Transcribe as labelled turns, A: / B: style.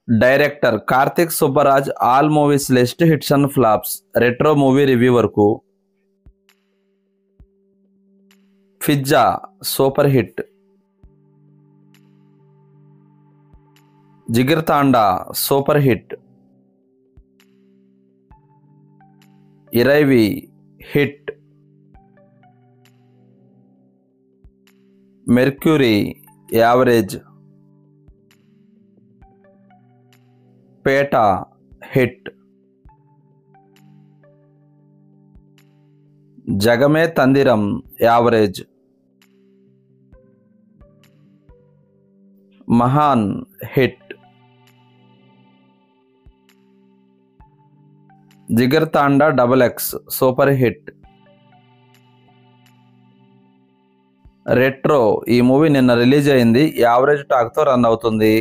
A: Director Karthik Subbaraj, all movies list hits and flops, Retro movie review వరకు. Pizza super hit. Jigar Thanda super hit. Iraivi hit. Mercury average. Petta hit. Jagame Thandhiram average. Mahaan hit. Jigar Thanda XX super hit. Retro ఈ movie నిన్న release అయింది, average టాక్తో run అవుతుంది.